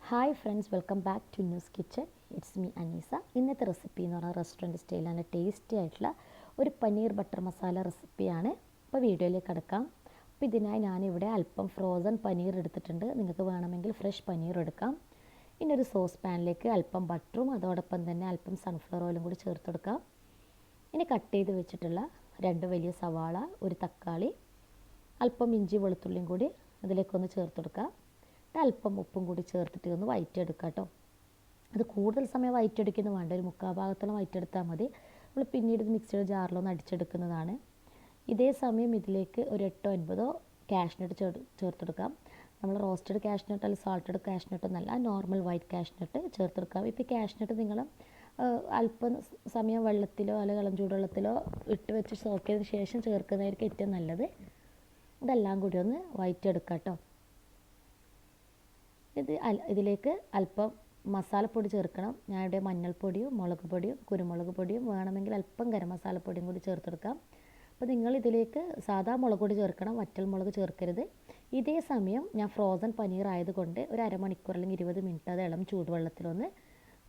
Hi friends, welcome back to news kitchen. It's me Anisa. ഇന്നത്തെ recipe എന്ന് പറഞ്ഞാൽ restaurant സ്റ്റൈലാണ് ടേസ്റ്റി ആയിട്ടുള്ള ഒരു പനീർ ബട്ടർ മസാല റെസിപ്പിയാണ്. അപ്പോൾ വീഡിയോയിലേക്ക് കിടക്കാം. അപ്പോൾ ഇതിനായി ഞാനിവിടെ അല്പം ഫ്രോസൺ പനീർ എടുത്തിട്ടുണ്ട്. നിങ്ങൾക്ക് വേണമെങ്കിൽ ഫ്രഷ് പനീർ എടുക്കാം. ഇനി ഒരു സോസ് പാനിലേക്ക് അല്പം ബട്ടറും അതോടൊപ്പം തന്നെ അല്പം സൺഫ്ലവർ ഓയിലും കൂടി ചേർത്തെടുക്കാം. ഇനി കട്ട് ചെയ്ത് വെച്ചിട്ടുള്ള 2 വലിയ സവാള, ഒരു തക്കാളി, അല്പം ഇഞ്ചി വെളുത്തുള്ളിയും കൂടി അതിലേക്കൊന്ന് ചേർത്തെടുക്കാം. അല്പം ഉപ്പും കൂടി ചേർത്തിട്ട് ഒന്ന് വഴറ്റിയെടുക്കുക കേട്ടോ. അത് കൂടുതൽ സമയം വഴറ്റിയെടുക്കുന്നു വേണ്ട, ഒരു 3/4 ഭാഗത്തോളം വഴറ്റിയെടുത്താൽ മതി. നമ്മൾ പിന്നീട് ഇത് മിക്സിയുടെ ജാറിലൊന്ന് അടിച്ചെടുക്കുന്നതാണ്. ഇതേ സമയം ഇതിലേക്ക് ഒരു 8-9 കാഷ്നട്ട് ചേർത്തെടുക്കാം. നമ്മൾ റോസ്റ്റഡ് കാഷ്നട്ട് അല്ലെങ്കിൽ സാൾട്ടഡ് കാഷ്നട്ട് എന്നല്ല, നോർമൽ വൈറ്റ് കാഷ്നട്ട് ചേർത്തെടുക്കാം. ഇപ്പോൾ കാഷ്നട്ട് നിങ്ങൾ അല്പം സമയം വെള്ളത്തിലോ അല്ലെങ്കിൽ ഇളം ചൂടുവെള്ളത്തിലോ ഇട്ട് വെച്ച് സോക്ക് ചെയ്തതിന് ശേഷം ചേർക്കുന്നതായിരിക്കും ഏറ്റവും നല്ലത്. ഇതെല്ലാം കൂടി ഒന്ന് വഴറ്റിയെടുക്കാം കേട്ടോ. ഇതിലേക്ക് അല്പം മസാലപ്പൊടി ചേർക്കണം. ഞാനിവിടെ മഞ്ഞൾപ്പൊടിയും മുളക് പൊടിയും കുരുമുളക് പൊടിയും വേണമെങ്കിൽ അല്പം ഗരം മസാലപ്പൊടിയും കൂടി ചേർത്തെടുക്കാം. അപ്പോൾ നിങ്ങൾ ഇതിലേക്ക് സാധാ മുളക് പൊടി ചേർക്കണം, വറ്റൽ മുളക് ചേർക്കരുത്. ഇതേ സമയം ഞാൻ ഫ്രോസൺ പനീർ ആയതുകൊണ്ട് ഒരു അരമണിക്കൂർ അല്ലെങ്കിൽ 20 മിനിറ്റ് അത് ഇളം ചൂടുവെള്ളത്തിലൊന്ന്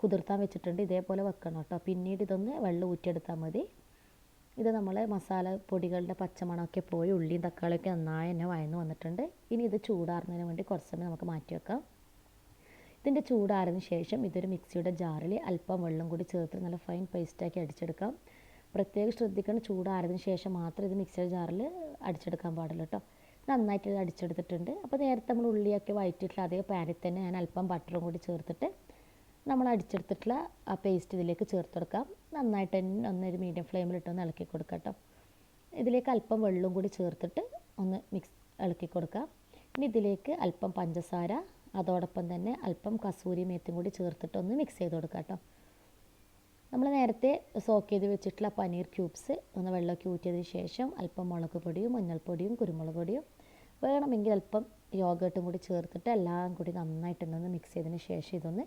കുതിർത്താൻ വെച്ചിട്ടുണ്ട്. ഇതേപോലെ വെക്കണം കേട്ടോ. പിന്നീട് ഇതൊന്ന് വെള്ളം ഊറ്റിയെടുത്താൽ മതി. ഇത് നമ്മളെ മസാല പൊടികളുടെ പച്ചമണമൊക്കെ പോയി ഉള്ളിയും തക്കാളിയൊക്കെ നന്നായി തന്നെ വഴന്ന് വന്നിട്ടുണ്ട്. ഇനി ഇത് ചൂടാറുന്നതിന് വേണ്ടി കുറച്ച് സമയം നമുക്ക് മാറ്റി വെക്കാം. ഇതിൻ്റെ ചൂടാറിന് ശേഷം ഇതൊരു മിക്സിയുടെ ജാറിൽ അല്പം വെള്ളം കൂടി ചേർത്ത് നല്ല ഫൈൻ പേസ്റ്റാക്കി അടിച്ചെടുക്കാം. പ്രത്യേകം ശ്രദ്ധിക്കണം, ചൂടാറിന് ശേഷം മാത്രം ഇത് മിക്സിയുടെ ജാറിൽ അടിച്ചെടുക്കാൻ പാടില്ല കേട്ടോ. നന്നായിട്ട് ഇത് അടിച്ചെടുത്തിട്ടുണ്ട്. അപ്പോൾ നേരത്തെ നമ്മൾ ഉള്ളിയൊക്കെ വഴറ്റിയിട്ടുള്ള അതേ പാനിൽ തന്നെ ഞാൻ അല്പം ബട്ടറും കൂടി ചേർത്തിട്ട് നമ്മൾ അടിച്ചെടുത്തിട്ടുള്ള ആ പേസ്റ്റ് ഇതിലേക്ക് ചേർത്തെടുക്കാം. നന്നായിട്ട് തന്നെ ഒന്നൊരു മീഡിയം ഫ്ലെയിമിലിട്ടൊന്ന് ഇളക്കി കൊടുക്കാം കേട്ടോ. ഇതിലേക്ക് അല്പം വെള്ളവും കൂടി ചേർത്തിട്ട് ഒന്ന് ഇളക്കി കൊടുക്കാം. ഇനി ഇതിലേക്ക് അല്പം പഞ്ചസാര അതോടൊപ്പം തന്നെ അല്പം കസൂരി മേത്തും കൂടി ചേർത്തിട്ട് ഒന്ന് മിക്സ് ചെയ്ത് കൊടുക്കാം കേട്ടോ. നമ്മൾ നേരത്തെ സോക്ക് ചെയ്ത് വെച്ചിട്ടുള്ള പനീർ ക്യൂബ്സ് ഒന്ന് വെള്ളമൊക്കെ ഊറ്റിയതിന് ശേഷം അല്പം മുളക് പൊടിയും മഞ്ഞൾപ്പൊടിയും കുരുമുളക് പൊടിയും വേണമെങ്കിൽ അല്പം യോഗേട്ടും കൂടി ചേർത്തിട്ട് എല്ലാം കൂടി നന്നായിട്ടൊന്ന് മിക്സ് ചെയ്തതിന് ശേഷം ഇതൊന്ന്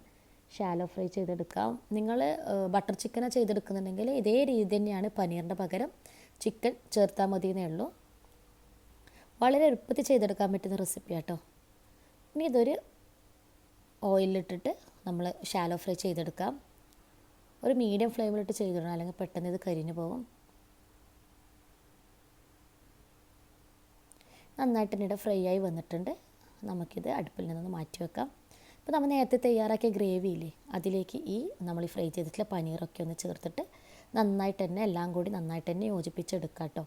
ഷാലോ ഫ്രൈ ചെയ്തെടുക്കാം. നിങ്ങൾ ബട്ടർ ചിക്കനാണ് ചെയ്തെടുക്കുന്നുണ്ടെങ്കിൽ ഇതേ രീതി തന്നെയാണ് പനീറിൻ്റെ പകരം ചിക്കൻ ചേർത്താൽ മതി എന്നേ ഉള്ളൂ. വളരെ എളുപ്പത്തിൽ ചെയ്തെടുക്കാൻ പറ്റുന്ന റെസിപ്പി കേട്ടോ. ഇനി ഇതൊരു ഓയിലിട്ടിട്ട് നമ്മൾ ഷാലോ ഫ്രൈ ചെയ്തെടുക്കാം. ഒരു മീഡിയം ഫ്ലെയിമിലിട്ട് ചെയ്തിടണം, അല്ലെങ്കിൽ പെട്ടെന്ന് ഇത് കരിഞ്ഞു പോകും. നന്നായിട്ട് ഇവിടെ ഫ്രൈ ആയി വന്നിട്ടുണ്ട്. നമുക്കിത് അടുപ്പിൽ നിന്നൊന്ന് മാറ്റി വെക്കാം. ഇപ്പോൾ നമ്മൾ നേരത്തെ തയ്യാറാക്കിയ ഗ്രേവിയില്ലേ, അതിലേക്ക് നമ്മൾ ഫ്രൈ ചെയ്തിട്ടുള്ള പനീറൊക്കെ ഒന്ന് ചേർത്തിട്ട് നന്നായിട്ട് തന്നെ എല്ലാം കൂടി നന്നായിട്ട് തന്നെ യോജിപ്പിച്ചെടുക്കാം കേട്ടോ.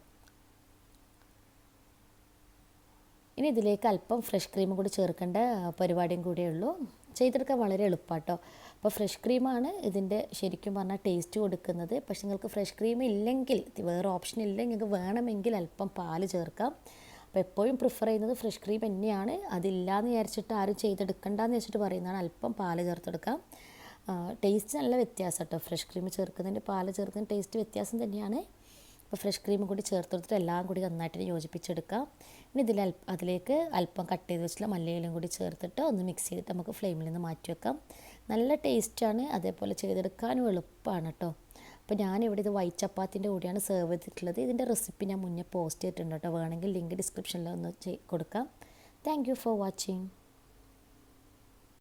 ഇനി ഇതിലേക്ക് അല്പം ഫ്രഷ് ക്രീം കൂടി ചേർക്കേണ്ട പരിപാടിയും കൂടിയേ ഉള്ളൂ. ചെയ്തെടുക്കാൻ വളരെ എളുപ്പമാണ് കേട്ടോ. അപ്പോൾ ഫ്രഷ് ക്രീമാണ് ഇതിൻ്റെ ശരിക്കും പറഞ്ഞാൽ ടേസ്റ്റ് കൊടുക്കുന്നത്. പക്ഷേ നിങ്ങൾക്ക് ഫ്രഷ് ക്രീം ഇല്ലെങ്കിൽ, വേറെ ഓപ്ഷൻ ഇല്ലെങ്കിൽ നിങ്ങൾക്ക് വേണമെങ്കിൽ അല്പം പാല് ചേർക്കാം. അപ്പോൾ എപ്പോഴും പ്രിഫർ ചെയ്യുന്നത് ഫ്രഷ് ക്രീം തന്നെയാണ്. അതില്ലാന്ന് വിചാരിച്ചിട്ട് ആരും ചെയ്തെടുക്കണ്ടെന്ന് വെച്ചിട്ട് പറയുന്നതാണ് അല്പം പാല് ചേർത്തെടുക്കാം. ടേസ്റ്റ് നല്ല വ്യത്യാസം കേട്ടോ. ഫ്രഷ് ക്രീം ചേർക്കുന്നതിൻ്റെ പാല് ചേർക്കുന്നതിൻ്റെ ടേസ്റ്റ് വ്യത്യാസം തന്നെയാണ്. അപ്പോൾ ഫ്രഷ് ക്രീം കൂടി ചേർത്തെടുത്തിട്ട് എല്ലാം കൂടി നന്നായിട്ട് യോജിപ്പിച്ചെടുക്കാം. ഇനി അതിലേക്ക് അല്പം കട്ട് ചെയ്ത് വെച്ചിട്ടുള്ള മല്ലിയിലും കൂടി ചേർത്തിട്ട് ഒന്ന് മിക്സ് ചെയ്തിട്ട് നമുക്ക് ഫ്ലെയിമിൽ നിന്ന് മാറ്റി വെക്കാം. നല്ല ടേസ്റ്റാണ്, അതേപോലെ ചെയ്തെടുക്കാനും എളുപ്പമാണ് കേട്ടോ. അപ്പോൾ ഞാനിവിടെ ഇത് വൈറ്റ് ചപ്പാത്തിൻ്റെ കൂടിയാണ് സെർവ് ചെയ്തിട്ടുള്ളത്. ഇതിൻ്റെ റെസിപ്പി ഞാൻ മുന്നേ പോസ്റ്റ് ചെയ്തിട്ടുണ്ട് കേട്ടോ. വേണമെങ്കിൽ ലിങ്ക് ഡിസ്ക്രിപ്ഷനിൽ ഒന്ന് കൊടുക്കാം. Thank you for watching.